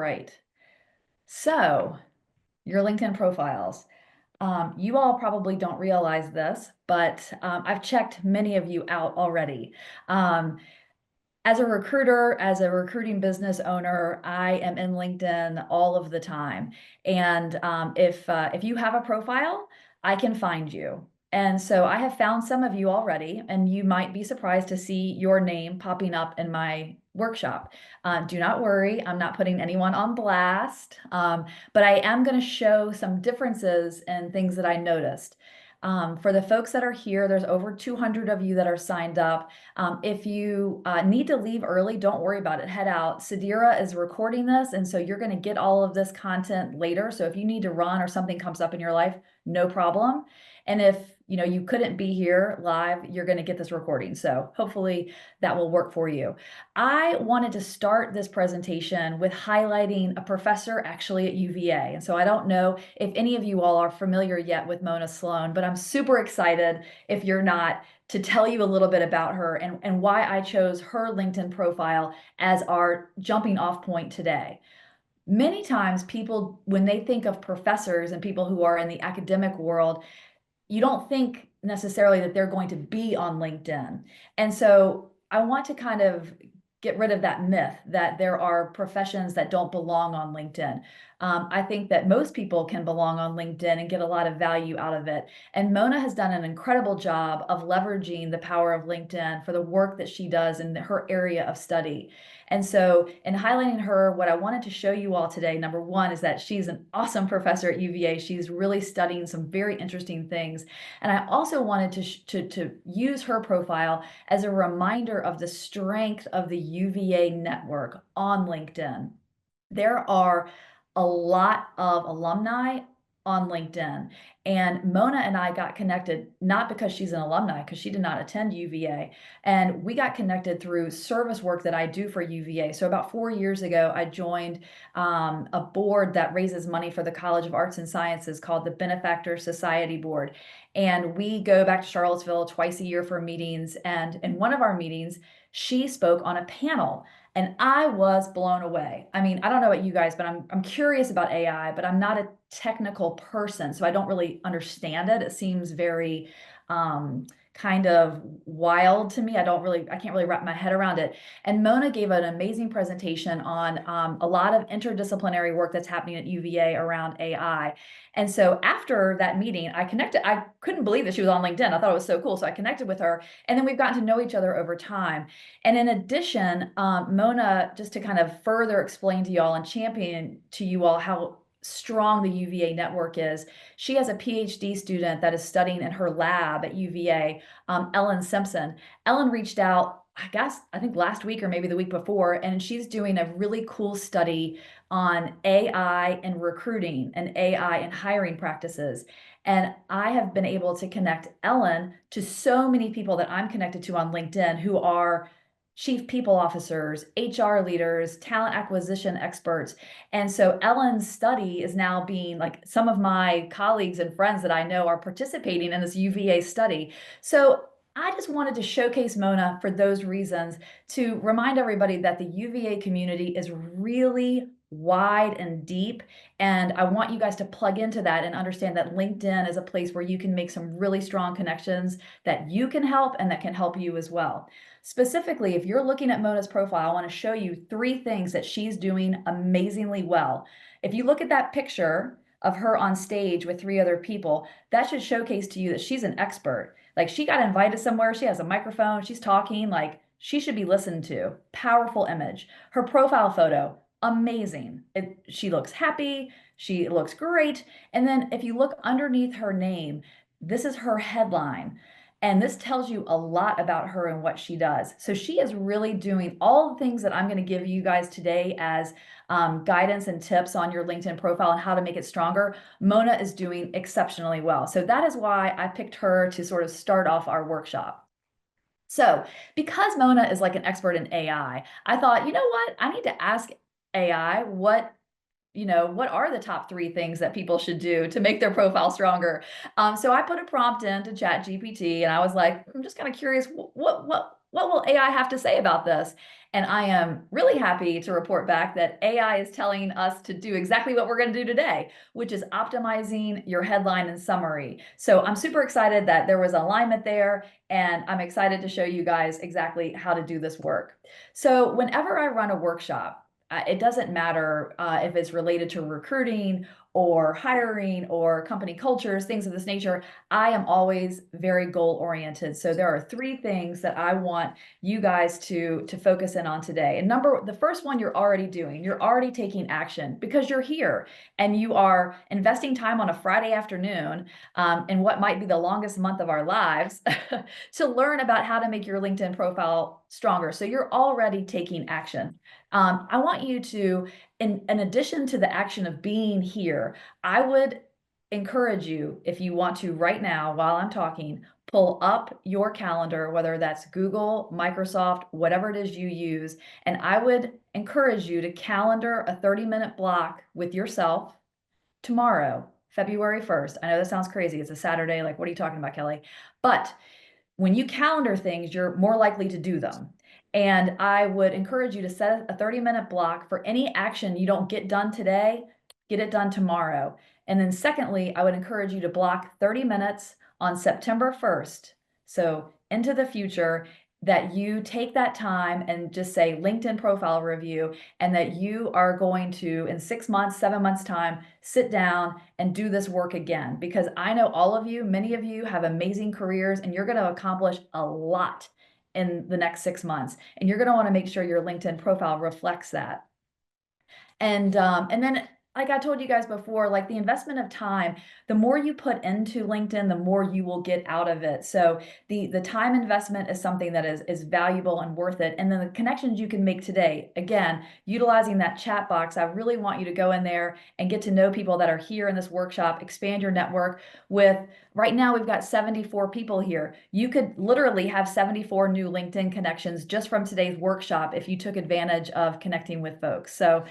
right. So, your LinkedIn profiles. You all probably don't realize this, but I've checked many of you out already. Um, as a recruiter, as a recruiting business owner, I am in LinkedIn all of the time. And if you have a profile, I can find you. And so I have found some of you already, and you might be surprised to see your name popping up in my workshop. Do not worry, I'm not putting anyone on blast, but I am going to show some differences in things that I noticed. For the folks that are here, there's over 200 of you that are signed up. If you need to leave early, don't worry about it. Head out. Sadira is recording this, and so you're going to get all of this content later. So if you need to run or something comes up in your life, no problem. And if you couldn't be here live, you're going to get this recording. So hopefully that will work for you. I wanted to start this presentation with highlighting a professor actually at UVA. And so I don't know if any of you all are familiar yet with Mona Sloan, but I'm super excited if you're not to tell you a little bit about her and why I chose her LinkedIn profile as our jumping off point today. Many times people, when they think of professors and people who are in the academic world, you don't think necessarily that they're going to be on LinkedIn. And so I want to kind of get rid of that myth that there are professions that don't belong on LinkedIn. I think that most people can belong on LinkedIn and get a lot of value out of it. And Mona has done an incredible job of leveraging the power of LinkedIn for the work that she does in her area of study. And so, in highlighting her, what I wanted to show you all today, number one, is that she's an awesome professor at UVA. She's really studying some very interesting things. And I also wanted to use her profile as a reminder of the strength of the UVA network on LinkedIn. There are a lot of alumni on LinkedIn. And Mona and I got connected, not because she's an alumni, because she did not attend UVA. And we got connected through service work that I do for UVA. So about 4 years ago, I joined a board that raises money for the College of Arts and Sciences called the Benefactor Society Board. And we go back to Charlottesville twice a year for meetings. And in one of our meetings, she spoke on a panel. And I was blown away. I mean, I don't know about you guys, but I'm curious about AI, but I'm not a technical person, so I don't really understand it. It seems very kind of wild to me. I can't really wrap my head around it. And Mona gave an amazing presentation on a lot of interdisciplinary work that's happening at UVA around AI. And so after that meeting, I connected. I couldn't believe that she was on LinkedIn. I thought it was so cool. So I connected with her, and then we've gotten to know each other over time. And in addition, Mona, just to kind of further explain to y'all and champion to you all how strong the UVA network is, she has a PhD student that is studying in her lab at UVA, Ellen Simpson. Ellen reached out, I think last week or maybe the week before, and she's doing a really cool study on AI and recruiting and AI and hiring practices. And I have been able to connect Ellen to so many people that I'm connected to on LinkedIn who are chief people officers, HR leaders, talent acquisition experts. And so Ellen's study is now being, like, some of my colleagues and friends that I know are participating in this UVA study. So I just wanted to showcase Mona for those reasons, to remind everybody that the UVA community is really wide and deep. And I want you guys to plug into that and understand that LinkedIn is a place where you can make some really strong connections that you can help and that can help you as well. Specifically, if you're looking at Mona's profile, I want to show you 3 things that she's doing amazingly well. If you look at that picture of her on stage with 3 other people, that should showcase to you that she's an expert. Like, she got invited somewhere, she has a microphone, she's talking, like, she should be listened to. Powerful image. Her profile photo, amazing. She looks happy, she looks great. And then if you look underneath her name, this is her headline. And this tells you a lot about her and what she does. So she is really doing all the things that I'm going to give you guys today as guidance and tips on your LinkedIn profile and how to make it stronger. Mona is doing exceptionally well. So that is why I picked her to sort of start off our workshop. So because Mona is like an expert in AI, I thought, you know what? I need to ask AI what are the top 3 things that people should do to make their profile stronger? So I put a prompt into ChatGPT, and I was like, I'm just kind of curious, what what will AI have to say about this? And I am really happy to report back that AI is telling us to do exactly what we're going to do today, which is optimizing your headline and summary. So I'm super excited that there was alignment there, and I'm excited to show you guys exactly how to do this work. So whenever I run a workshop, it doesn't matter if it's related to recruiting or hiring or company cultures, things of this nature. I am always very goal oriented. So there are three things that I want you guys to focus in on today. And the first one you're already doing. You're already taking action because you're here and you are investing time on a Friday afternoon in what might be the longest month of our lives to learn about how to make your LinkedIn profile stronger. So you're already taking action. I want you to, in addition to the action of being here, I would encourage you, if you want to right now, while I'm talking, pull up your calendar, whether that's Google, Microsoft, whatever it is you use. And I would encourage you to calendar a 30-minute block with yourself tomorrow, February 1st. I know that sounds crazy. It's a Saturday. Like, what are you talking about, Kelly? But when you calendar things, you're more likely to do them. And I would encourage you to set a 30-minute block for any action you don't get done today, get it done tomorrow. And then secondly, I would encourage you to block 30 minutes on September 1st. So into the future, that you take that time and just say LinkedIn profile review, and that you are going to, in 6 months, 7 months time, sit down and do this work again. Because I know all of you, many of you have amazing careers and you're going to accomplish a lot in the next 6 months. And you're going to want to make sure your LinkedIn profile reflects that. And then, like I told you guys before, like the investment of time, the more you put into LinkedIn, the more you will get out of it. So the time investment is something that is valuable and worth it. And then the connections you can make today, again, utilizing that chat box, I really want you to go in there and get to know people that are here in this workshop, expand your network with, right now we've got 74 people here. You could literally have 74 new LinkedIn connections just from today's workshop if you took advantage of connecting with folks. So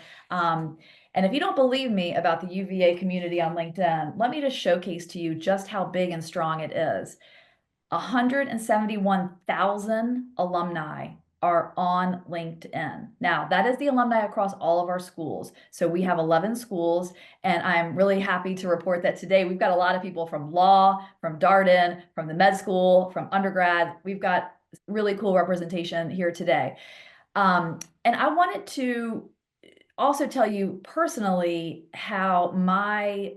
and if you don't believe me about the UVA community on LinkedIn, let me just showcase to you just how big and strong it is. 171,000 alumni are on LinkedIn. Now, that is the alumni across all of our schools. So we have 11 schools, and I'm really happy to report that today we've got a lot of people from law, from Darden, from the med school, from undergrad. We've got really cool representation here today. And I wanted to also tell you personally how my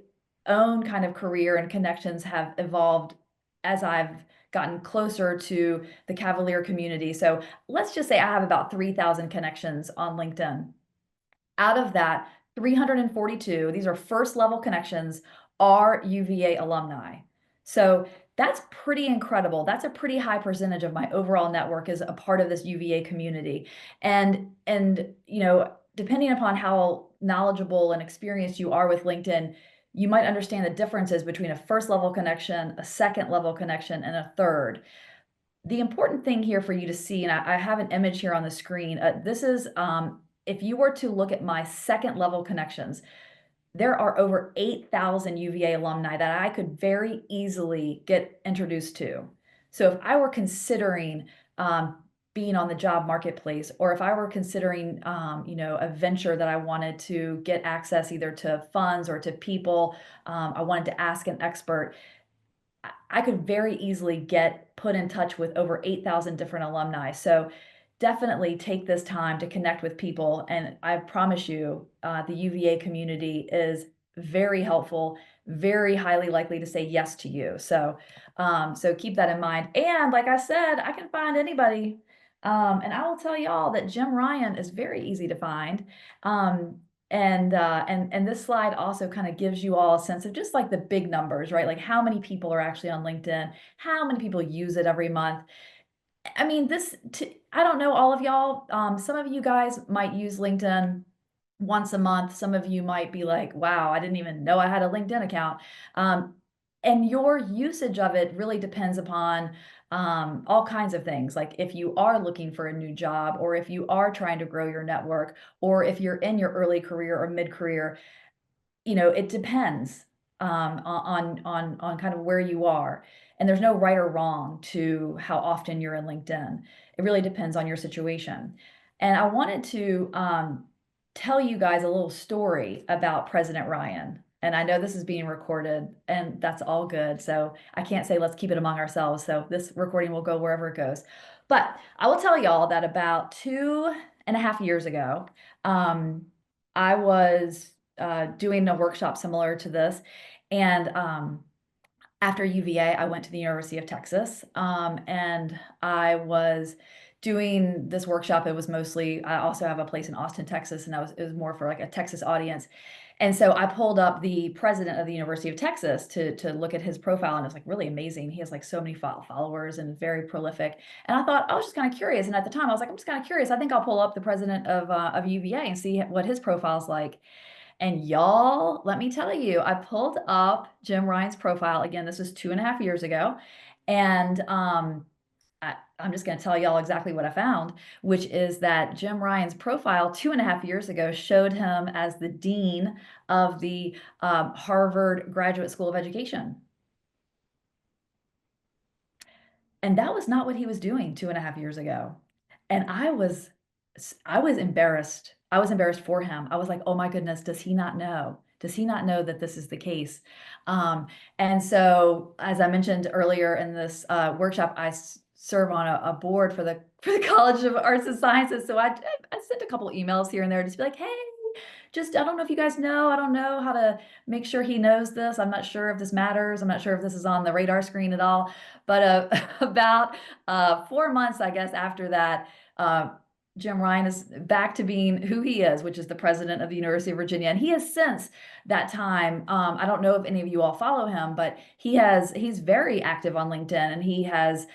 own kind of career and connections have evolved as I've gotten closer to the Cavalier community. So let's just say I have about 3,000 connections on LinkedIn. Out of that, 342, these are first level connections, are UVA alumni. So that's pretty incredible. That's a pretty high percentage of my overall network is a part of this UVA community. And depending upon how knowledgeable and experienced you are with LinkedIn, you might understand the differences between a first level connection, a second level connection, and a third. The important thing here for you to see, and I have an image here on the screen. This is, if you were to look at my second level connections, there are over 8,000 UVA alumni that I could very easily get introduced to. So if I were considering being on the job marketplace, or if I were considering, a venture that I wanted to get access either to funds or to people, I wanted to ask an expert, I could very easily get put in touch with over 8,000 different alumni. So definitely take this time to connect with people. And I promise you, the UVA community is very helpful, very highly likely to say yes to you. So keep that in mind. And like I said, I can find anybody. And I will tell y'all that Jim Ryan is very easy to find. And this slide also kind of gives you all a sense of just like the big numbers, right? Like how many people are actually on LinkedIn, how many people use it every month. I mean, I don't know all of y'all. Some of you guys might use LinkedIn once a month. Some of you might be like, wow, I didn't even know I had a LinkedIn account. And your usage of it really depends upon all kinds of things. Like if you are looking for a new job, or if you are trying to grow your network, or if you're in your early career or mid career, it depends. on kind of where you are. And there's no right or wrong to how often you're in LinkedIn. It really depends on your situation. And I wanted to tell you guys a little story about President Ryan. And I know this is being recorded, and that's all good. So I can't say let's keep it among ourselves. So this recording will go wherever it goes. But I will tell y'all that about 2.5 years ago, um, I was doing a workshop similar to this. And after UVA, I went to the University of Texas, and I was doing this workshop. It was mostly, I also have a place in Austin, Texas, and it was more for like a Texas audience. And so I pulled up the president of the University of Texas to look at his profile, and it's like really amazing. He has like so many followers and very prolific. And I thought I was just kind of curious. And at the time, I was like, I'm just kind of curious. I think I'll pull up the president of UVA and see what his profile's like. And y'all, let me tell you, I pulled up Jim Ryan's profile. Again, this was 2.5 years ago. And I'm just going to tell y'all exactly what I found, which is that Jim Ryan's profile 2.5 years ago showed him as the dean of the Harvard Graduate School of Education. And that was not what he was doing 2.5 years ago. And I was embarrassed. I was embarrassed for him. I was like, oh my goodness, does he not know? Does he not know that this is the case? Um, and so, as I mentioned earlier in this workshop, I serve on a board for the College of Arts and Sciences. So I sent a couple emails here and there just to be like, hey, just I don't know if you guys know. I don't know how to make sure he knows this. I'm not sure if this matters. I'm not sure if this is on the radar screen at all. But about 4 months, I guess, after that, uh, Jim Ryan is back to being who he is, which is the president of the University of Virginia. And he has since that time, I don't know if any of you all follow him, but he's very active on LinkedIn, and he has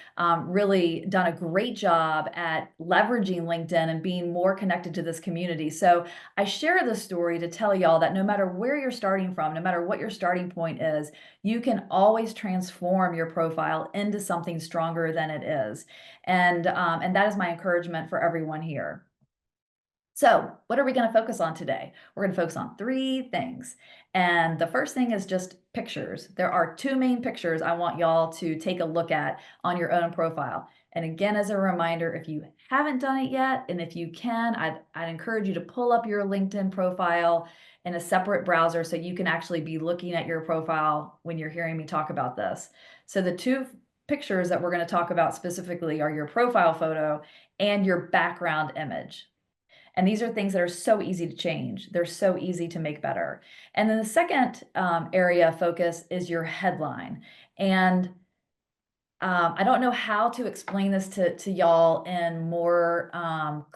really done a great job at leveraging LinkedIn and being more connected to this community. So I share this story to tell y'all that no matter where you're starting from, no matter what your starting point is, you can always transform your profile into something stronger than it is. And that is my encouragement for everyone here. So, what are we going to focus on today? We're going to focus on 3 things. And the first thing is just pictures. There are 2 main pictures I want y'all to take a look at on your own profile. And again, as a reminder, if you haven't done it yet, and if you can, I'd encourage you to pull up your LinkedIn profile in a separate browser so you can actually be looking at your profile when you're hearing me talk about this. So the 2 pictures that we're going to talk about specifically are your profile photo and your background image. And these are things that are so easy to change. They're so easy to make better. And then the second area of focus is your headline. And I don't know how to explain this to y'all in more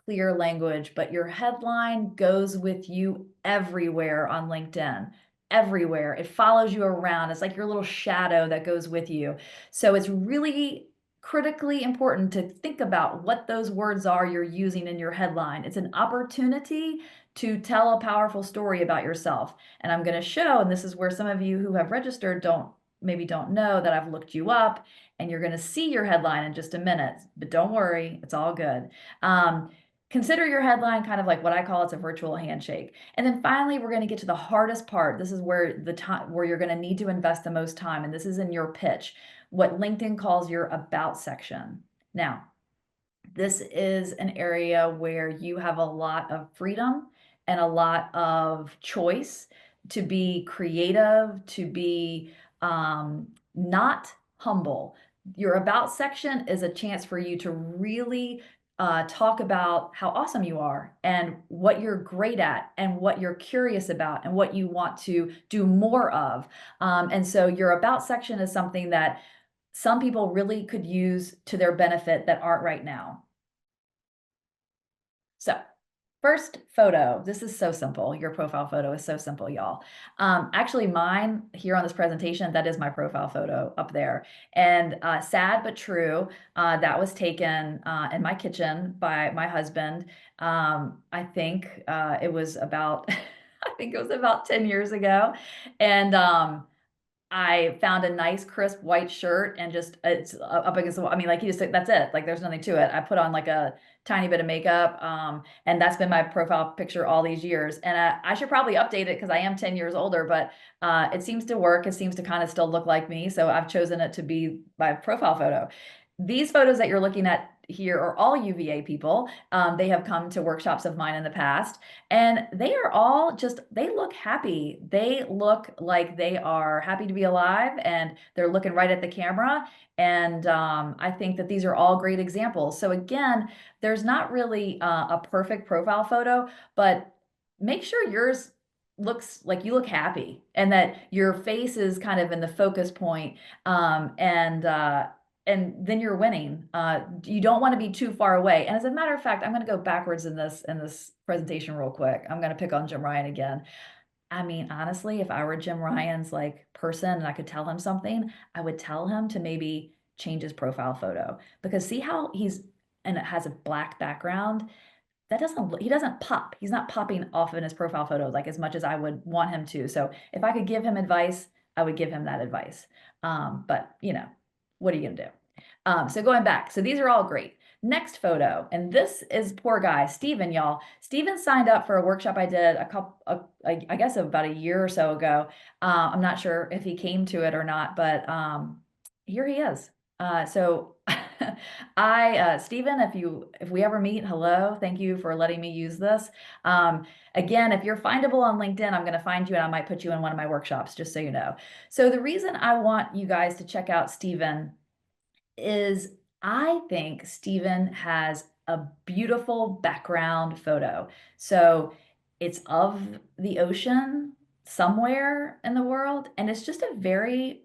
clear language, but your headline goes with you everywhere on LinkedIn. Everywhere. It follows you around. It's like your little shadow that goes with you. So it's really critically important to think about what those words are you're using in your headline. It's an opportunity to tell a powerful story about yourself. And I'm going to show, and this is where some of you who have registered maybe don't know that I've looked you up, and you're going to see your headline in just a minute, but don't worry, it's all good. Consider your headline kind of like what I call it's a virtual handshake. And then finally, we're going to get to the hardest part. This is where you're going to need to invest the most time, and this is in your pitch, what LinkedIn calls your about section. Now, this is an area where you have a lot of freedom and a lot of choice to be creative, to be not humble. Your about section is a chance for you to really talk about how awesome you are and what you're great at and what you're curious about and what you want to do more of. And so your about section is something that some people really could use to their benefit that aren't right now. So first photo, this is so simple. Your profile photo is so simple, y'all. Actually, mine here on this presentation, that is my profile photo up there. And sad but true, that was taken in my kitchen by my husband. I think it was about, I think it was about 10 years ago. And I found a nice crisp white shirt and just it's up against the wall. I mean, like he just that's it. Like there's nothing to it. I put on like a tiny bit of makeup. And that's been my profile picture all these years. And I should probably update it because I am 10 years older, but it seems to work. It seems to kind of still look like me. So I've chosen it to be my profile photo. These photos that you're looking at here are all UVA people. They have come to workshops of mine in the past, and they are all just, they look happy. They look like they are happy to be alive, and they're looking right at the camera. And I think that these are all great examples. So again, there's not really a perfect profile photo, but make sure yours looks like you look happy and that your face is kind of in the focus point. And then you're winning. You don't want to be too far away. And as a matter of fact, I'm going to go backwards in this presentation real quick. I'm going to pick on Jim Ryan again. I mean, honestly, if I were Jim Ryan's like person and I could tell him something, I would tell him to maybe change his profile photo, because see how he's, and it has a black background. That doesn't, he doesn't pop. He's not popping off in his profile photos like as much as I would want him to. So if I could give him advice, I would give him that advice. But you know, what are you gonna do? So going back, so these are all great. Next photo, and this is poor guy, Steven, y'all. Steven signed up for a workshop I did I guess about a year or so ago. I'm not sure if he came to it or not, but here he is. So Steven, if we ever meet, hello, thank you for letting me use this. Again, if you're findable on LinkedIn, I'm going to find you and I might put you in one of my workshops, just so you know. So the reason I want you guys to check out Steven is I think Steven has a beautiful background photo. So it's of the ocean somewhere in the world, and it's just a very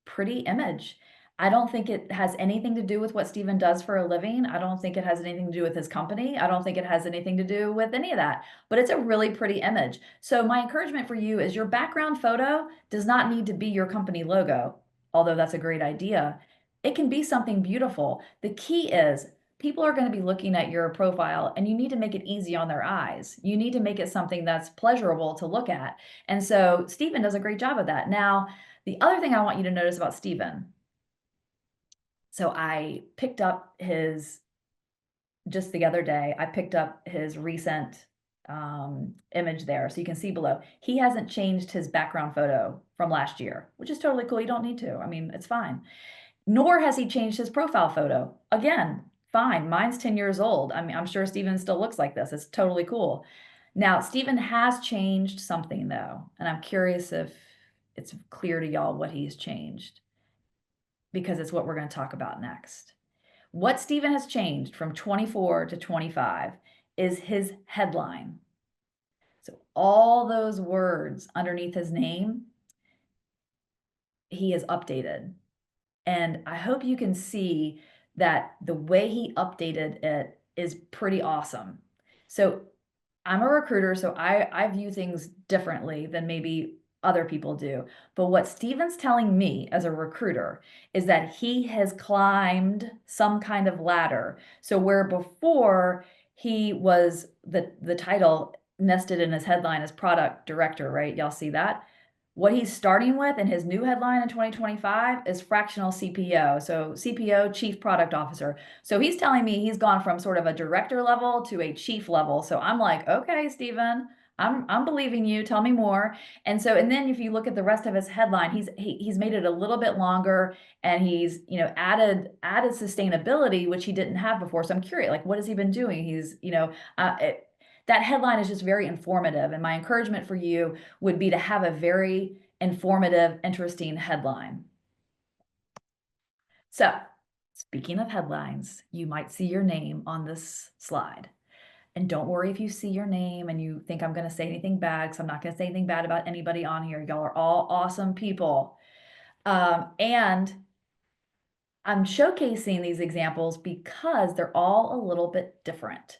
pretty image. I don't think it has anything to do with what Steven does for a living. I don't think it has anything to do with his company. I don't think it has anything to do with any of that, but it's a really pretty image. So my encouragement for you is your background photo does not need to be your company logo, although that's a great idea. It can be something beautiful. The key is people are going to be looking at your profile and you need to make it easy on their eyes. You need to make it something that's pleasurable to look at. And so Steven does a great job of that. Now, the other thing I want you to notice about Steven, so I picked up just the other day, I picked up his recent image there. So you can see below, he hasn't changed his background photo from last year, which is totally cool. You don't need to. I mean, it's fine. Nor has he changed his profile photo. Again, fine. Mine's 10 years old. I mean, I'm sure Steven still looks like this. It's totally cool. Now, Steven has changed something though, and I'm curious if it's clear to y'all what he's changed, because it's what we're going to talk about next. What Steven has changed from 24 to 25 is his headline. So all those words underneath his name, he has updated. And I hope you can see that the way he updated it is pretty awesome. So I'm a recruiter, so I view things differently than maybe other people do. But what Steven's telling me as a recruiter is that he has climbed some kind of ladder. So where before he was the title nested in his headline as product director, right? Y'all see that? What he's starting with in his new headline in 2025 is fractional CPO. So CPO, Chief Product Officer. So he's telling me he's gone from sort of a director level to a chief level. So I'm like, okay, Steven, I'm believing you. Tell me more. And then if you look at the rest of his headline, he's made it a little bit longer, and he's, you know, added sustainability, which he didn't have before. So I'm curious, like, what has he been doing? He's, you know, that headline is just very informative. And my encouragement for you would be to have a very informative, interesting headline. So speaking of headlines, you might see your name on this slide. And don't worry if you see your name and you think I'm going to say anything bad, because I'm not going to say anything bad about anybody on here. Y'all are all awesome people. And I'm showcasing these examples because they're all a little bit different.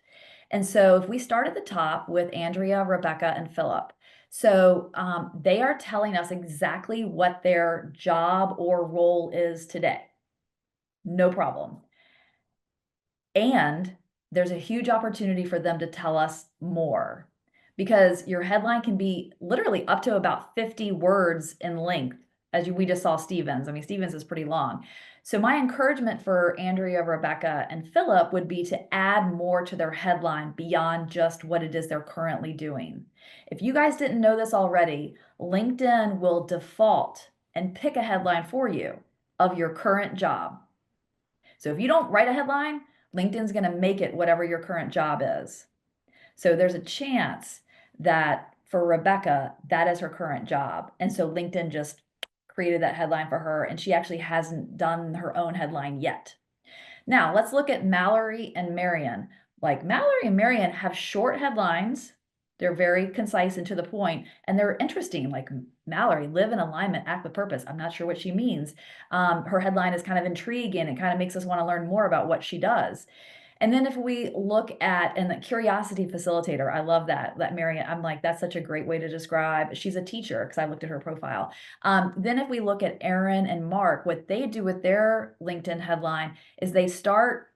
And so if we start at the top with Andrea, Rebecca, and Philip, so they are telling us exactly what their job or role is today. No problem. And there's a huge opportunity for them to tell us more, because your headline can be literally up to about 50 words in length. we just saw Stevens. I mean, Stevens is pretty long. So my encouragement for Andrea, Rebecca, and Philip would be to add more to their headline beyond just what it is they're currently doing. If you guys didn't know this already, LinkedIn will default and pick a headline for you of your current job. So if you don't write a headline, LinkedIn's going to make it whatever your current job is. So there's a chance that for Rebecca, that is her current job. And so LinkedIn just created that headline for her, and she actually hasn't done her own headline yet. Now, let's look at Mallory and Marion. Like Mallory and Marion have short headlines. They're very concise and to the point, and they're interesting. Like Mallory, live in alignment, act with purpose. I'm not sure what she means. Her headline is kind of intriguing and kind of makes us want to learn more about what she does. And then if we look at, and the curiosity facilitator, I love that Marion, I'm like, that's such a great way to describe. She's a teacher because I looked at her profile. Then if we look at Aaron and Mark, what they do with their LinkedIn headline is they start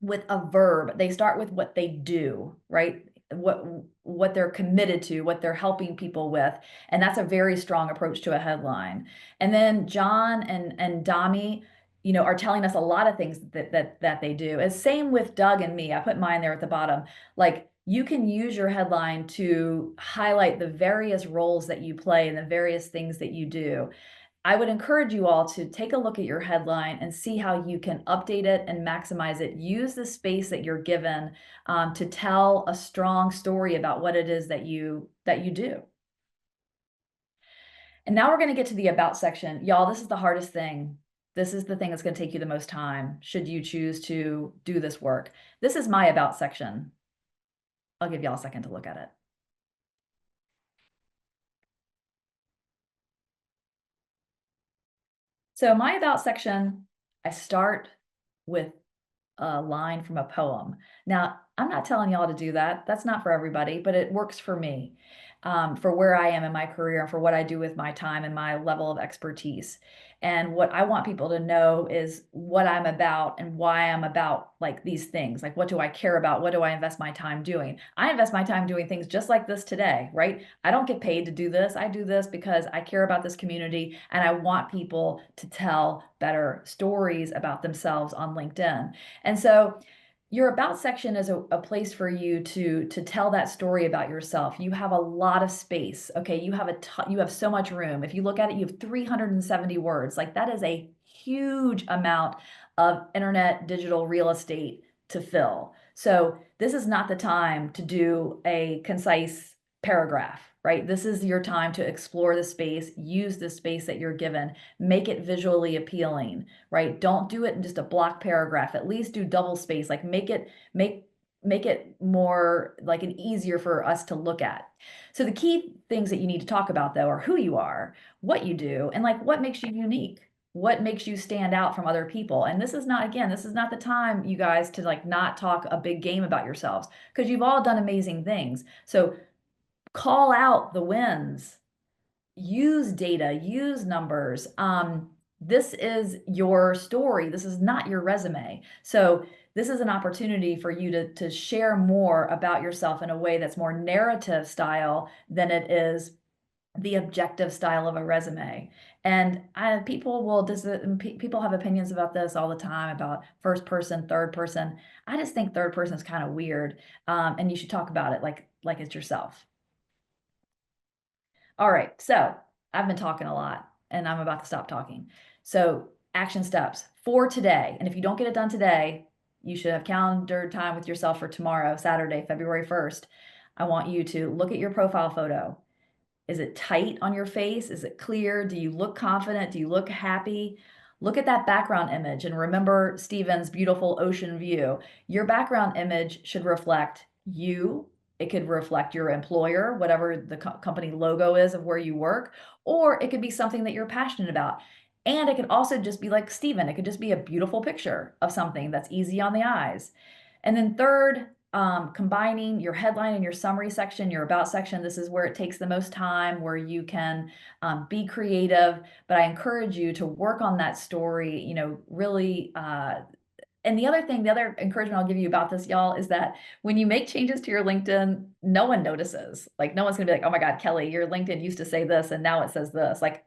with a verb. They start with what they do, right? What they're committed to, what they're helping people with. And that's a very strong approach to a headline. And then John and Dami, are telling us a lot of things that they do. And same with Doug and me. I put mine there at the bottom. Like you can use your headline to highlight the various roles that you play and the various things that you do. I would encourage you all to take a look at your headline and see how you can update it and maximize it. Use the space that you're given to tell a strong story about what it is that you do. And now we're going to get to the about section. Y'all, this is the hardest thing. This is the thing that's going to take you the most time, should you choose to do this work. This is my about section. I'll give y'all a second to look at it. So my about section, I start with a line from a poem. Now, I'm not telling y'all to do that. That's not for everybody, but it works for me, for where I am in my career and for what I do with my time and my level of expertise. And what I want people to know is what I'm about and why I'm about like these things. Like, what do I care about? What do I invest my time doing? I invest my time doing things just like this today, right? I don't get paid to do this. I do this because I care about this community and I want people to tell better stories about themselves on LinkedIn. And so your about section is a place for you to tell that story about yourself. You have a lot of space. Okay, you have so much room. If you look at it, you have 370 words. Like that is a huge amount of internet digital real estate to fill. So this is not the time to do a concise paragraph, right? This is your time to explore the space, use the space that you're given, make it visually appealing, right? Don't do it in just a block paragraph. At least do double space, like make it more like an easier for us to look at. So the key things that you need to talk about though are who you are, what you do, and like what makes you unique. What makes you stand out from other people? And this is not, again, this is not the time, you guys, to like not talk a big game about yourselves because you've all done amazing things. So call out the wins, use data, use numbers. This is your story. This is not your resume. So this is an opportunity for you to share more about yourself in a way that's more narrative style than it is the objective style of a resume. And people have opinions about this all the time about first person, third person. I just think third person is kind of weird, and you should talk about it like it's yourself. All right, so I've been talking a lot and I'm about to stop talking. So action steps for today. And if you don't get it done today, you should have calendar time with yourself for tomorrow, Saturday, February 1st. I want you to look at your profile photo. Is it tight on your face? Is it clear? Do you look confident? Do you look happy? Look at that background image and remember Stephen's beautiful ocean view. Your background image should reflect you. It could reflect your employer, whatever the company logo is of where you work, or it could be something that you're passionate about. And it could also just be like Stephen. It could just be a beautiful picture of something that's easy on the eyes. And then third, combining your headline and your summary section, your about section. This is where it takes the most time, where you can be creative. But I encourage you to work on that story, really. And the other encouragement I'll give you about this, y'all, is that when you make changes to your LinkedIn, no one notices. Like, no one's going to be like, oh my God, Kelly, your LinkedIn used to say this and now it says this. Like,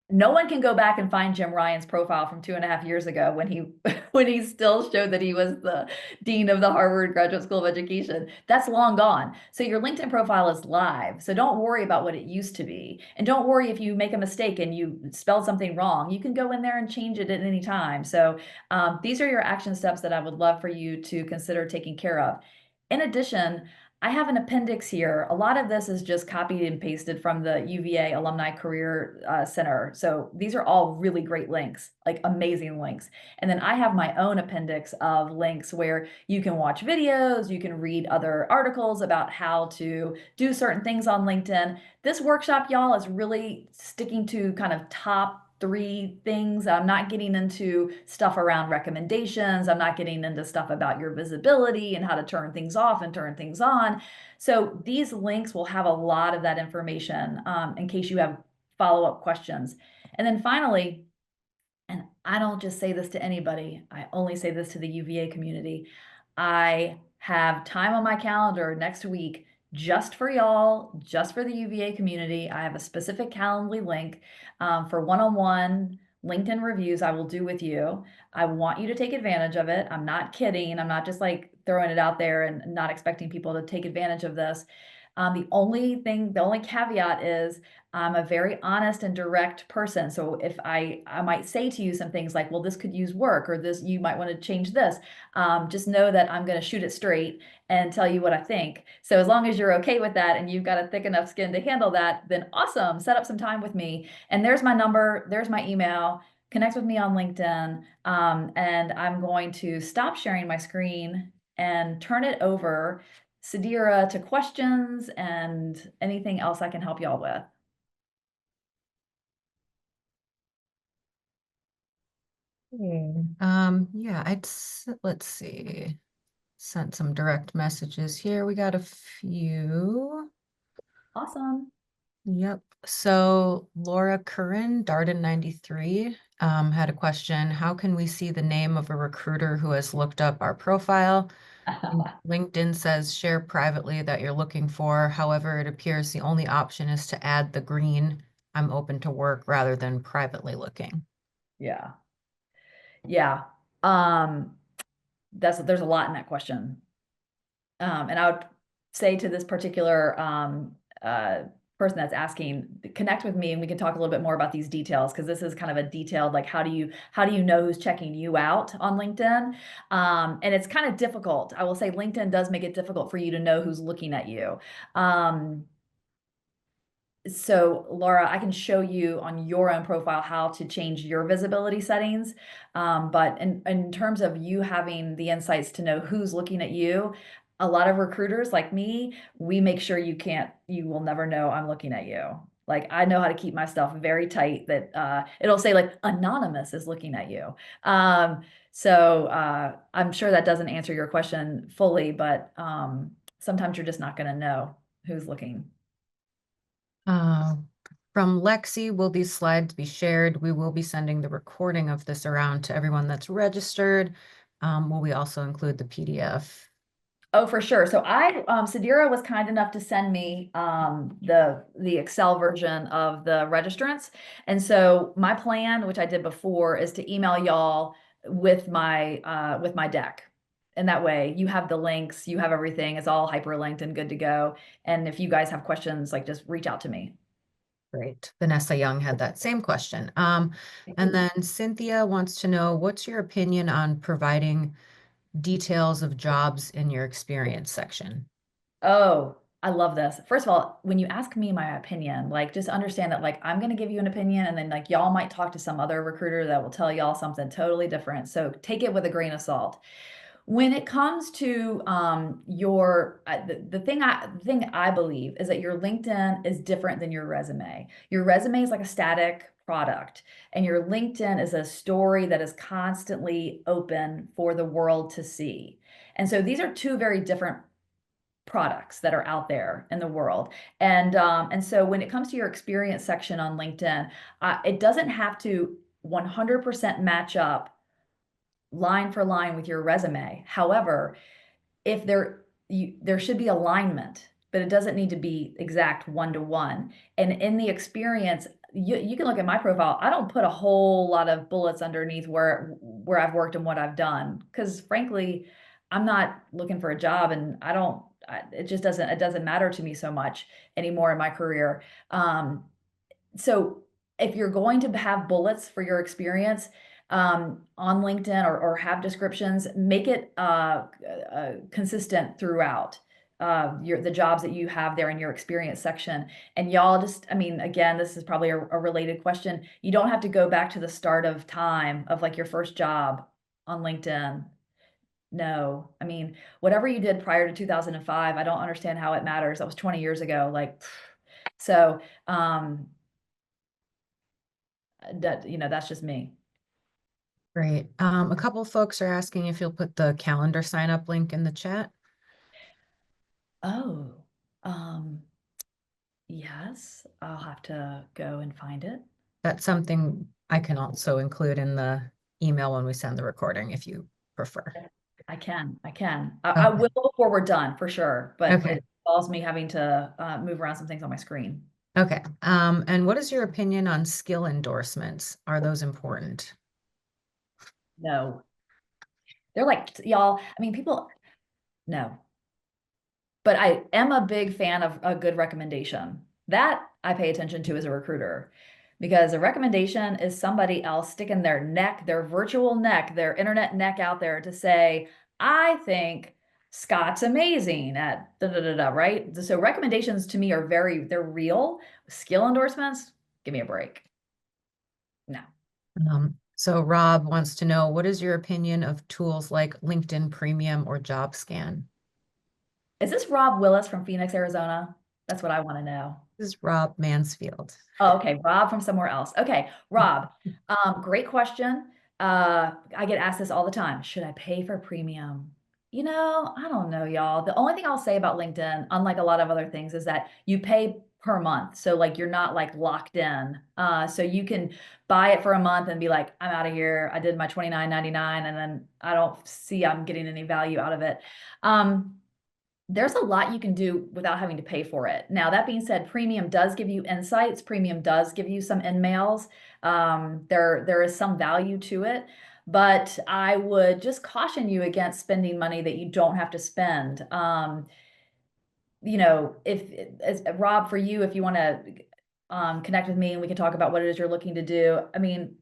No one can go back and find Jim Ryan's profile from 2.5 years ago when he when he still showed that he was the dean of the Harvard Graduate School of Education. That's long gone. So your LinkedIn profile is live. So don't worry about what it used to be. And don't worry if you make a mistake and you spelled something wrong. You can go in there and change it at any time. So these are your action steps that I would love for you to consider taking care of. In addition, I have an appendix here. A lot of this is just copied and pasted from the UVA Alumni Career Center. So these are all really great links, like amazing links. And then I have my own appendix of links where you can watch videos, you can read other articles about how to do certain things on LinkedIn. This workshop, y'all, is really sticking to kind of top three things. I'm not getting into stuff around recommendations. I'm not getting into stuff about your visibility and how to turn things off and turn things on. So these links will have a lot of that information in case you have follow-up questions. And then finally, and I don't just say this to anybody, I only say this to the UVA community. I have time on my calendar next week just for y'all, just for the UVA community. I have a specific Calendly link for one-on-one LinkedIn reviews I will do with you. I want you to take advantage of it. I'm not kidding. I'm not just like throwing it out there and not expecting people to take advantage of this. The only caveat is I'm a very honest and direct person. So if I might say to you some things like, well, this could use work, or this, you might want to change this. Just know that I'm going to shoot it straight and tell you what I think. So as long as you're okay with that and you've got a thick enough skin to handle that, then awesome. Set up some time with me. And there's my number. There's my email. Connect with me on LinkedIn. And I'm going to stop sharing my screen and turn it over, Sadira, to questions and anything else I can help y'all with. Yeah, let's see. Sent some direct messages here. We got a few. Awesome. Yep. So Laura Curran, Darden 93, had a question. How can we see the name of a recruiter who has looked up our profile? LinkedIn says share privately that you're looking for. However, it appears the only option is to add the green I'm open to work rather than privately looking. Yeah. Yeah. There's a lot in that question. And I would say to this particular person that's asking, connect with me and we can talk a little bit more about these details, because this is kind of a detailed, like how do you know who's checking you out on LinkedIn? And it's kind of difficult. I will say LinkedIn does make it difficult for you to know who's looking at you. So Laura, I can show you on your own profile how to change your visibility settings. But in terms of you having the insights to know who's looking at you, a lot of recruiters like me, we make sure you will never know I'm looking at you. Like I know how to keep my stuff very tight that it'll say like anonymous is looking at you. So I'm sure that doesn't answer your question fully, but sometimes you're just not going to know who's looking. Uh, from Lexi, will these slides be shared? We will be sending the recording of this around to everyone that's registered. Will we also include the PDF? Oh, for sure. So Sadira was kind enough to send me the Excel version of the registrants. And so my plan, which I did before, is to email y'all with my deck. And that way you have the links, you have everything, it's all hyperlinked and good to go. And if you guys have questions, like just reach out to me. Great. Vanessa Young had that same question. And then Cynthia wants to know, what's your opinion on providing details of jobs in your experience section? Oh, I love this. First of all, when you ask me my opinion, like just understand that like I'm going to give you an opinion and then like y'all might talk to some other recruiter that will tell y'all something totally different. So take it with a grain of salt. When it comes to the thing I believe is that your LinkedIn is different than your resume. Your resume is like a static product, and your LinkedIn is a story that is constantly open for the world to see. And so these are two very different products that are out there in the world. And so when it comes to your experience section on LinkedIn, it doesn't have to 100% match up line for line with your resume. However, if there should be alignment, but it doesn't need to be exact one to one. And in the experience, you can look at my profile. I don't put a whole lot of bullets underneath where I've worked and what I've done because frankly, I'm not looking for a job and it just doesn't matter to me so much anymore in my career. So if you're going to have bullets for your experience on LinkedIn or have descriptions, make it consistent throughout the jobs that you have there in your experience section. And y'all just, I mean, again, this is probably a related question. You don't have to go back to the start of time of like your first job on LinkedIn. No, I mean, whatever you did prior to 2005, I don't understand how it matters. That was 20 years ago. Like, so, that's just me. Great. A couple folks are asking if you'll put the calendar sign up link in the chat. Oh, um, yes, I'll have to go and find it. That's something I can also include in the email when we send the recording if you prefer. I can. I Okay. will before we're done for sure, but Okay. it involves me having to move around some things on my screen. Okay. And what is your opinion on skill endorsements? Are those important? No, they're like, y'all, I mean, people, no, but I am a big fan of a good recommendation. That I pay attention to as a recruiter because a recommendation is somebody else sticking their neck, their virtual neck, their internet neck out there to say, I think Scott's amazing at da da da da, right? So recommendations to me are they're real. Skill endorsements, give me a break. No. So Rob wants to know, what is your opinion of tools like LinkedIn Premium or JobScan? Is this Rob Willis from Phoenix, Arizona? That's what I want to know. This is Rob Mansfield. Oh, okay. Rob from somewhere else. Okay. Rob, great question. I get asked this all the time. Should I pay for premium? I don't know, y'all. The only thing I'll say about LinkedIn, unlike a lot of other things, is that you pay per month. So like you're not like locked in. So you can buy it for a month and be like, I'm out of here. I did my 29.99 and then I don't see I'm getting any value out of it. There's a lot you can do without having to pay for it. Now, that being said, premium does give you insights. Premium does give you some in mails. There is some value to it, but I would just caution you against spending money that you don't have to spend. If as Rob, for you, if you want to connect with me and we can talk about what it is you're looking to do. I mean,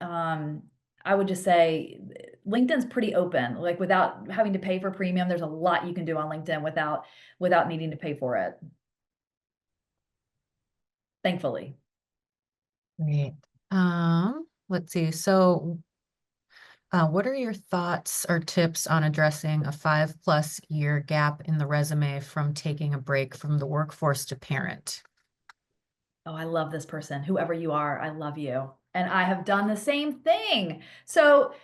um, I would just say LinkedIn's pretty open. Like without having to pay for premium, there's a lot you can do on LinkedIn without needing to pay for it. Thankfully. Great. Let's see. So, what are your thoughts or tips on addressing a 5+ year gap in the resume from taking a break from the workforce to parent? Oh, I love this person. Whoever you are, I love you. And I have done the same thing. So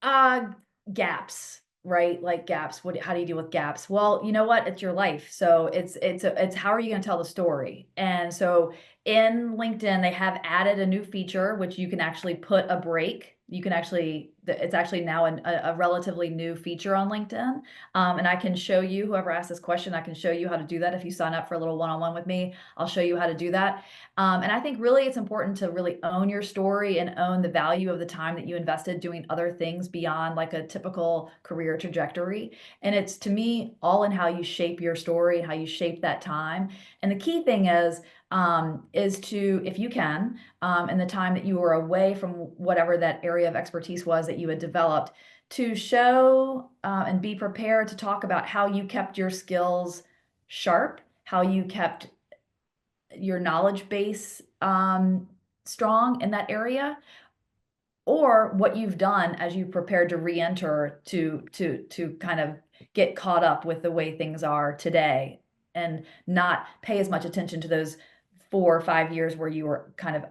Uh, gaps, right? Like gaps. How do you deal with gaps? Well, you know what? It's your life. So it's how are you going to tell the story? And so in LinkedIn, they have added a new feature which you can actually put a break. You can actually, it's actually now a relatively new feature on LinkedIn. And I can show you, whoever asked this question, I can show you how to do that. If you sign up for a little one-on-one with me, I'll show you how to do that. And I think really it's important to really own your story and own the value of the time that you invested doing other things beyond like a typical career trajectory. And it's to me all in how you shape your story and how you shape that time. And the key thing is to, if you can, in the time that you were away from whatever that area of expertise was that you had developed, to show and be prepared to talk about how you kept your skills sharp, how you kept your knowledge base strong in that area, or what you've done as you prepared to re-enter to kind of get caught up with the way things are today and not pay as much attention to those 4 or 5 years where you were kind of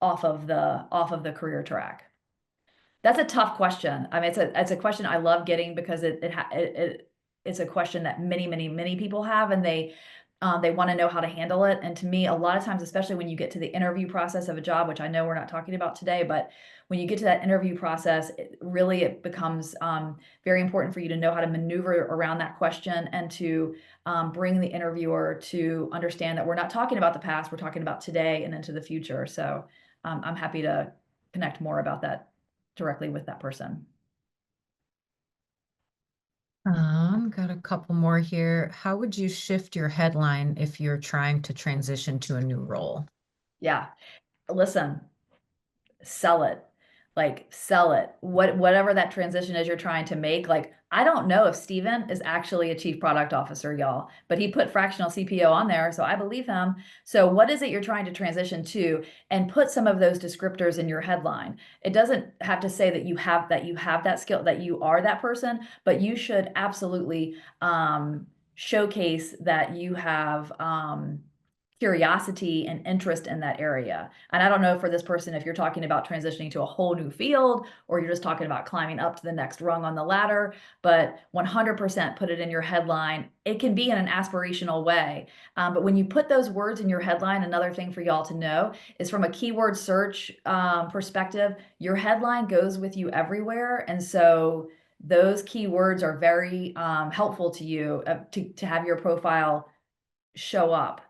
off of the career track. That's a tough question. I mean, it's a question I love getting because it's a question that many people have, and They want to know how to handle it. And to me, a lot of times, especially when you get to the interview process of a job, which I know we're not talking about today, but when you get to that interview process, it becomes very important for you to know how to maneuver around that question and to bring the interviewer to understand that we're not talking about the past, we're talking about today and into the future. So I'm happy to connect more about that directly with that person. Got a couple more here. How would you shift your headline if you're trying to transition to a new role? Yeah. Listen, sell it. Like sell it. Whatever that transition is you're trying to make. Like I don't know if Steven is actually a chief product officer, y'all, but he put fractional CPO on there, so I believe him. So what is it you're trying to transition to, and put some of those descriptors in your headline. It doesn't have to say that you have that skill, that you are that person, but you should absolutely showcase that you have curiosity and interest in that area. And I don't know for this person if you're talking about transitioning to a whole new field or you're just talking about climbing up to the next rung on the ladder, but 100% put it in your headline. It can be in an aspirational way. But when you put those words in your headline, another thing for y'all to know is from a keyword search perspective, your headline goes with you everywhere. And so those keywords are very helpful to you to have your profile show up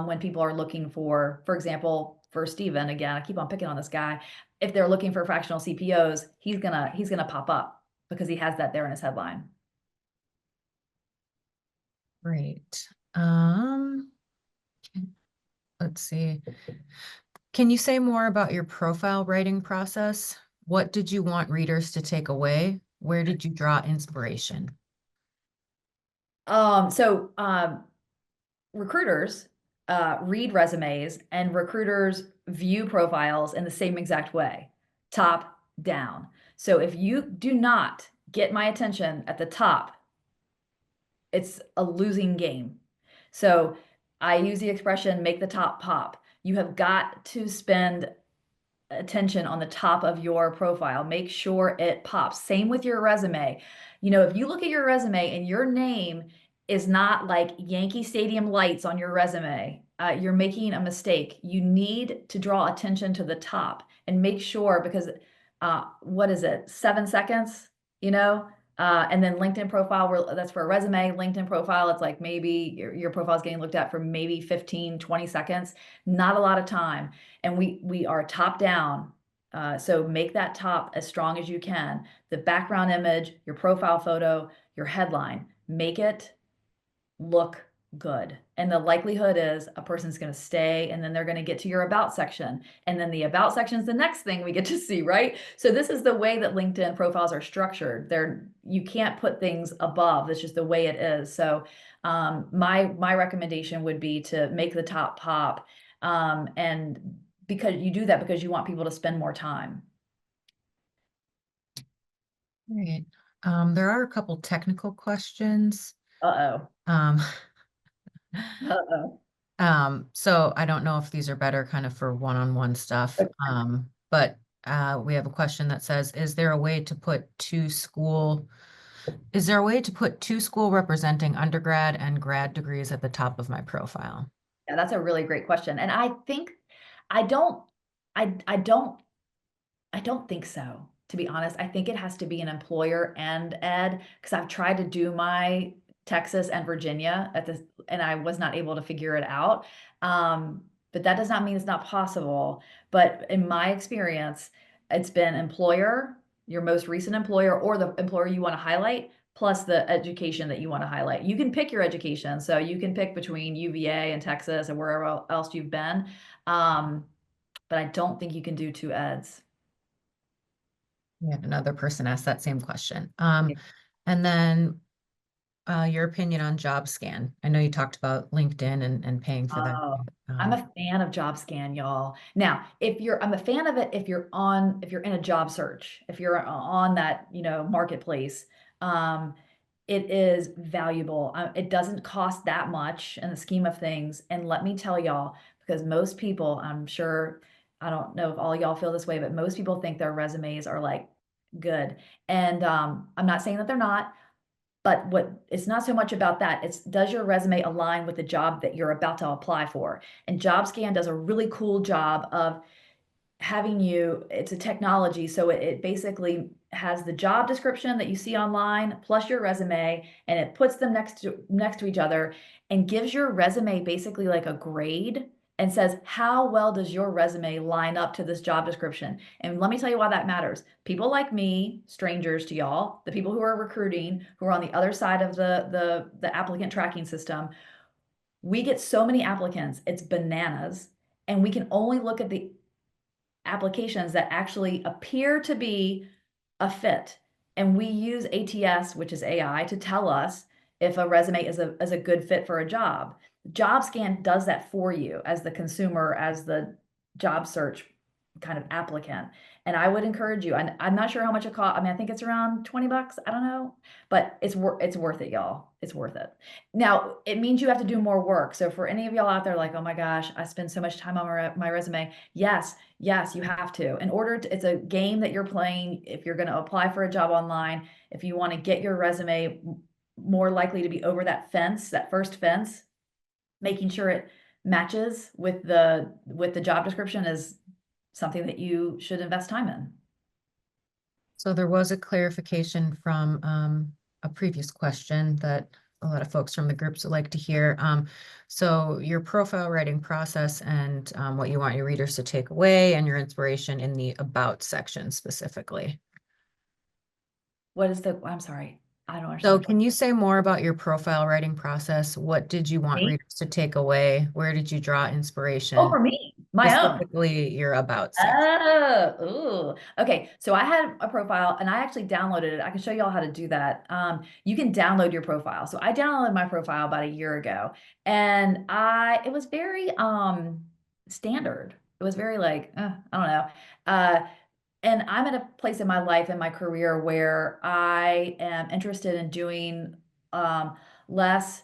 when people are looking for example, for Steven, again, I keep on picking on this guy. If they're looking for fractional CPOs, he's gonna pop up because he has that there in his headline. Great. Let's see. Can you say more about your profile writing process? What did you want readers to take away? Where did you draw inspiration? So recruiters read resumes and recruiters view profiles in the same exact way, top down. So if you do not get my attention at the top, it's a losing game. So I use the expression make the top pop. You have got to spend attention on the top of your profile. Make sure it pops. Same with your resume. You know, if you look at your resume and your name is not like Yankee Stadium lights on your resume, you're making a mistake. You need to draw attention to the top and make sure because what is it, 7 seconds, you know? And then LinkedIn profile, that's for a resume. LinkedIn profile, it's like maybe your profile is getting looked at for maybe 15, 20 seconds, not a lot of time. And we are top down. So make that top as strong as you can. The background image, your profile photo, your headline, make it look good. And the likelihood is a person's going to stay and then they're going to get to your about section. And then the about section is the next thing we get to see, right? So this is the way that LinkedIn profiles are structured. You can't put things above. That's just the way it is. So my recommendation would be to make the top pop. And because you do that because you want people to spend more time. Great. There are a couple technical questions. Uh-oh. Um, Uh-oh. so I don't know if these are better kind of for one-on-one stuff. But we have a question that says, is there a way to put two school representing undergrad and grad degrees at the top of my profile? Yeah, that's a really great question. And I think I don't I don't I don't think so, to be honest. I think it has to be an employer and ed because I've tried to do my Texas and Virginia at this, and I was not able to figure it out. But that does not mean it's not possible. But in my experience, it's been employer, your most recent employer, or the employer you want to highlight, plus the education that you want to highlight. You can pick your education. So you can pick between UVA and Texas and wherever else you've been. Um, but I don't think you can do two eds. Yeah, another person asked that same question. And then your opinion on JobScan. I know you talked about LinkedIn and paying for that. Oh, I'm a fan of JobScan, y'all. Now, I'm a fan of it if you're in a job search, if you're on that, marketplace, um, it is valuable. It doesn't cost that much in the scheme of things. And let me tell y'all, because most people, I'm sure, I don't know if all y'all feel this way, but most people think their resumes are like good. And I'm not saying that they're not. But what it's not so much about that. It's does your resume align with the job that you're about to apply for? And JobScan does a really cool job of having you, it's a technology, so it basically has the job description that you see online plus your resume, and it puts them next to each other and gives your resume basically like a grade and says, how well does your resume line up to this job description? And let me tell you why that matters. People like me, strangers to y'all, the people who are recruiting, who are on the other side of the applicant tracking system, we get so many applicants, it's bananas, and we can only look at the applications that actually appear to be a fit. And we use ATS, which is AI, to tell us if a resume is a good fit for a job. JobScan does that for you as the consumer, as the job search kind of applicant. And I would encourage you, and I'm not sure how much it costs. I mean, I think it's around 20 bucks. I don't know, but it's worth it, y'all. It's worth it. Now, it means you have to do more work. So for any of y'all out there like, oh my gosh, I spend so much time on my resume. Yes, yes, you have to. In order to, it's a game that you're playing. If you're going to apply for a job online, if you want to get your resume more likely to be over that fence, that first fence, making sure it matches with the job description is something that you should invest time in. So there was a clarification from a previous question that a lot of folks from the groups would like to hear. So your profile writing process and what you want your readers to take away and your inspiration in the about section specifically. What is the, I'm sorry, I don't So understand. can you say more about your profile writing process? What did you want Me? readers to take away? Where did you draw Oh, inspiration? for me, my own. Specifically your about section. Oh, ooh. Okay. So I had a profile and I actually downloaded it. I can show you all how to do that. You can download your profile. So I downloaded my profile about a year ago and it was very, standard. It was very like, I don't know. Uh, and I'm at a place in my life and my career where I am interested in doing um, less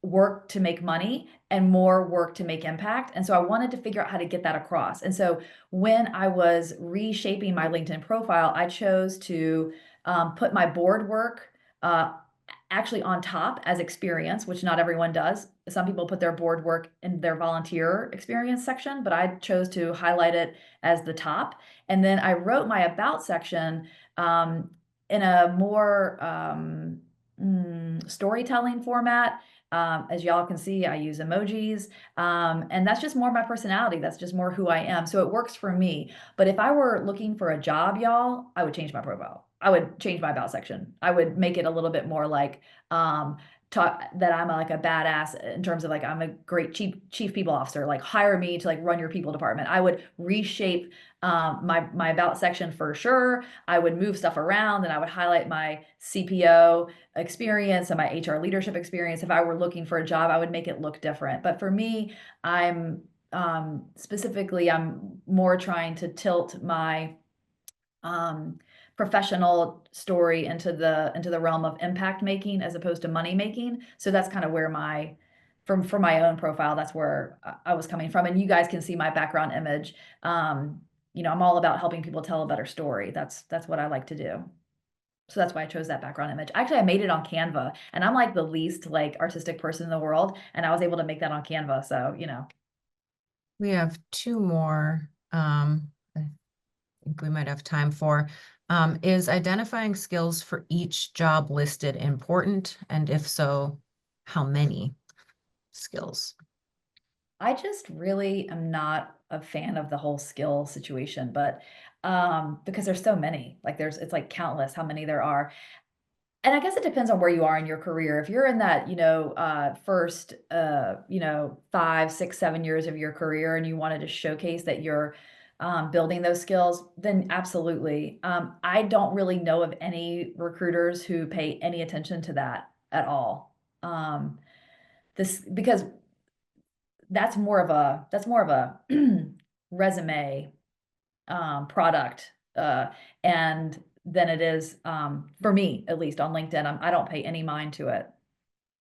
work to make money and more work to make impact. And so I wanted to figure out how to get that across. And so when I was reshaping my LinkedIn profile, I chose to put my board work uh, actually on top as experience, which not everyone does. Some people put their board work in their volunteer experience section, but I chose to highlight it as the top. And then I wrote my about section in a more storytelling format. As y'all can see, I use emojis, and that's just more my personality. That's just more who I am. So it works for me. But if I were looking for a job, y'all, I would change my profile. I would change my about section. I would make it a little bit more like um, talk that I'm like a badass in terms of like I'm a great chief people officer. Like hire me to like run your people department. I would reshape my about section for sure. I would move stuff around and I would highlight my CPO experience and my HR leadership experience. If I were looking for a job, I would make it look different. But for me, specifically, I'm more trying to tilt my um, professional story into the realm of impact making as opposed to money making. So that's kind of where for my own profile, that's where I was coming from. And you guys can see my background image. I'm all about helping people tell a better story. That's what I like to do. So that's why I chose that background image. Actually, I made it on Canva, and I'm like the least like artistic person in the world, and I was able to make that on Canva. So. We have two more I think we might have time for. Is identifying skills for each job listed important? And if so, how many skills? I just really am not a fan of the whole skill situation, but because there's so many, like it's like countless how many there are. And I guess it depends on where you are in your career. If you're in that, first, 5, 6, 7 years of your career and you wanted to showcase that you're building those skills, then absolutely. I don't really know of any recruiters who pay any attention to that at all. This because that's more of a resume product and than it is for me at least on LinkedIn. I don't pay any mind to it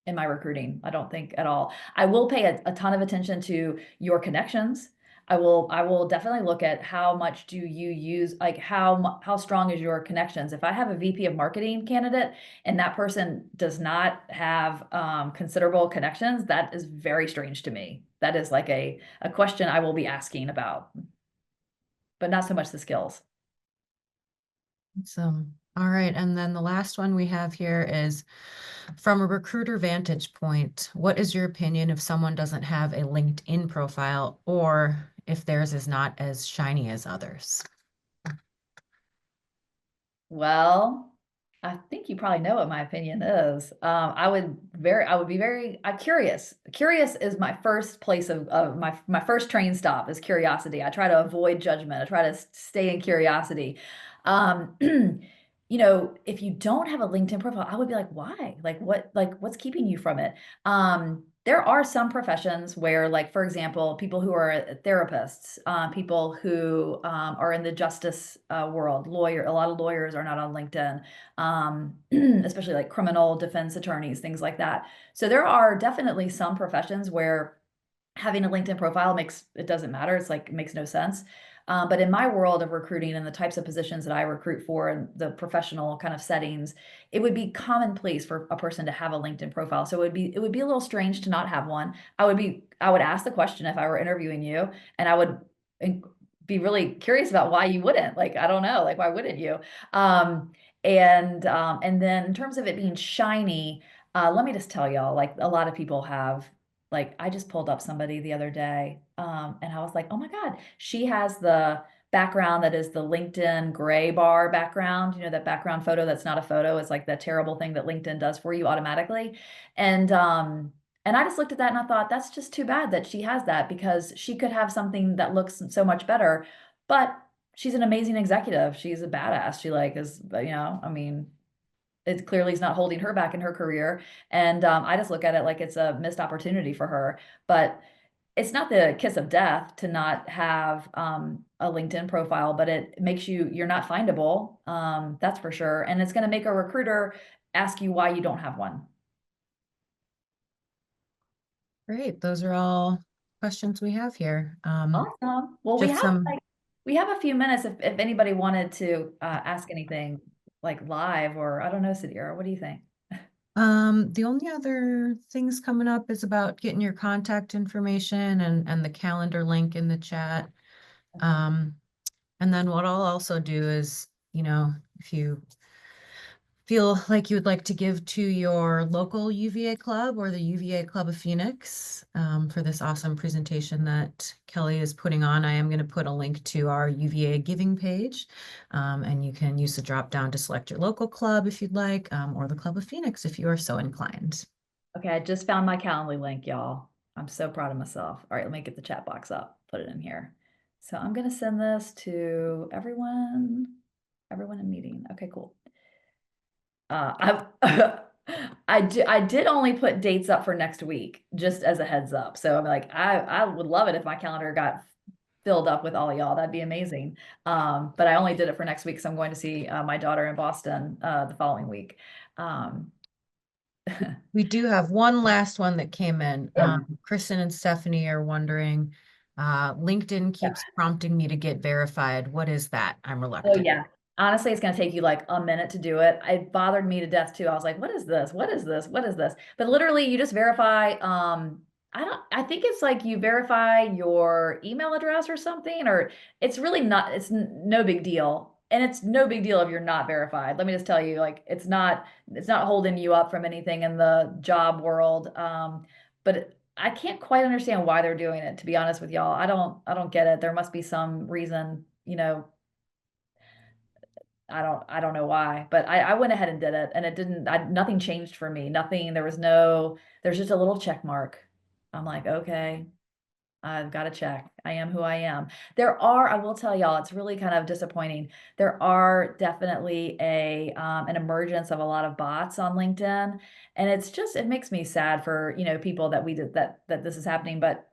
in my recruiting. I don't think at all. I will pay a ton of attention to your connections. I will definitely look at how much do you use, like how strong is your connections. If I have a VP of marketing candidate and that person does not have considerable connections, that is very strange to me. That is like a question I will be asking about, but not so much the skills. So, all right. And then the last one we have here is from a recruiter vantage point, what is your opinion if someone doesn't have a LinkedIn profile or if theirs is not as shiny as others? Well, I think you probably know what my opinion is. I would be very, curious. Curious is my first place of my first train stop is curiosity. I try to avoid judgment. I try to stay in curiosity. Um, if you don't have a LinkedIn profile, I would be like, why? What's keeping you from it? There are some professions where, like, for example, people who are therapists, people who are in the justice world, a lot of lawyers are not on LinkedIn, especially like criminal defense attorneys, things like that. So there are definitely some professions where having a LinkedIn profile makes it doesn't matter. It's like it makes no sense. But in my world of recruiting and the types of positions that I recruit for and the professional kind of settings, it would be commonplace for a person to have a LinkedIn profile. So it would be a little strange to not have one. I would ask the question if I were interviewing you, and I would in- be really curious about why you wouldn't. Like, I don't know, like why wouldn't you? Um, and then in terms of it being shiny, let me just tell y'all, like a lot of people have, like, I just pulled up somebody the other day, and I was like, oh my God, she has the background that is the LinkedIn gray bar background, that background photo that's not a photo. It's like that terrible thing that LinkedIn does for you automatically. And and I just looked at that and I thought, that's just too bad that she has that because she could have something that looks so much better. But she's an amazing executive. She's a badass. She like is, I mean, it clearly is not holding her back in her career. And I just look at it like it's a missed opportunity for her. But it's not the kiss of death to not have a LinkedIn profile, but it makes you're not findable. That's for sure. And it's going to make a recruiter ask you why you don't have one. Great. Those are all questions we have here. Awesome. Well, Just some, we have a few minutes if anybody wanted to ask anything like live or I don't know, Sadira, what do you think? the only other things coming up is about getting your contact information and the calendar link in the chat. Okay. Um, and then what I'll also do is, if you feel like you would like to give to your local UVA club or the UVA Club of Phoenix for this awesome presentation that Kelly is putting on. I am going to put a link to our UVA giving page, and you can use the drop down to select your local club if you'd like, or the Club of Phoenix if you are so inclined. Okay, I just found my Calendly link, y'all. I'm so proud of myself. All right, let me get the chat box up, put it in here. So I'm gonna send this to everyone in meeting. Okay, cool. I I did only put dates up for next week, just as a heads up. So I'm like, I would love it if my calendar got filled up with all y'all. That'd be amazing. But I only did it for next week, so I'm going to see my daughter in Boston the following week. Um, We do have one last one that came in. yeah. Kristen and Stephanie are wondering, LinkedIn keeps prompting me to get verified. What is that? I'm Oh reluctant. yeah. Honestly, it's going to take you like a minute to do it. It bothered me to death too. I was like, what is this? What is this? What is this? But literally you just verify I think it's like you verify your email address or something, or it's really not, no big deal. And it's no big deal if you're not verified. Let me just tell you, like it's not holding you up from anything in the job world. But I can't quite understand why they're doing it, to be honest with y'all. I don't get it. There must be some reason, I don't know why, but I went ahead and did it and it didn't, nothing changed for me. Nothing, there's just a little check mark. I'm like, okay, I've got to check. I am who I am. I will tell y'all, it's really kind of disappointing. There are definitely an emergence of a lot of bots on LinkedIn. And it makes me sad for, people that we did that this is happening. But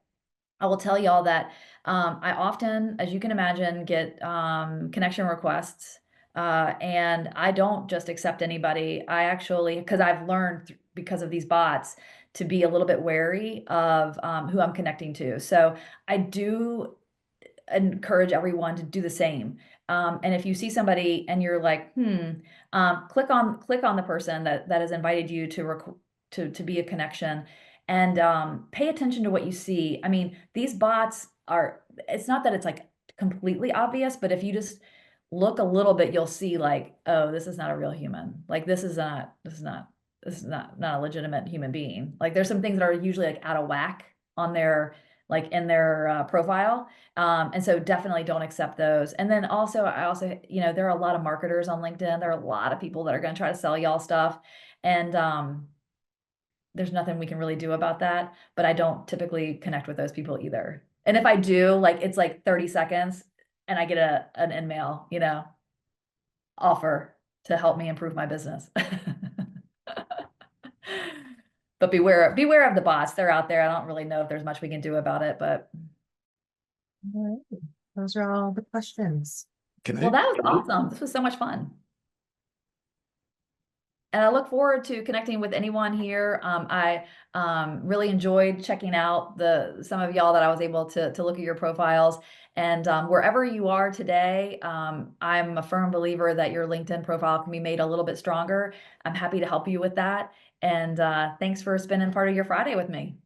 I will tell y'all that I often, as you can imagine, get connection requests. And I don't just accept anybody. I actually, because I've learned because of these bots to be a little bit wary of who I'm connecting to. So I do. encourage everyone to do the same. And if you see somebody and you're like, click on the person that has invited you to be a connection, and pay attention to what you see. I mean, these bots are. It's not that it's like completely obvious, but if you just look a little bit, you'll see like, oh, this is not a real human. Like this is not a legitimate human being. Like there's some things that are usually like out of whack on their like in their profile. And so definitely don't accept those. And then also, there are a lot of marketers on LinkedIn. There are a lot of people that are going to try to sell y'all stuff. And there's nothing we can really do about that. But I don't typically connect with those people either. And if I do, like it's like 30 seconds and I get an email, offer to help me improve my business. But beware of the bots. They're out there. I don't really know if there's much we can do about it, but All right. Those are all the questions. Can well, I? that was awesome. This was so much fun. And I look forward to connecting with anyone here. I really enjoyed checking out some of y'all that I was able to look at your profiles. And wherever you are today, I'm a firm believer that your LinkedIn profile can be made a little bit stronger. I'm happy to help you with that. And thanks for spending part of your Friday with me.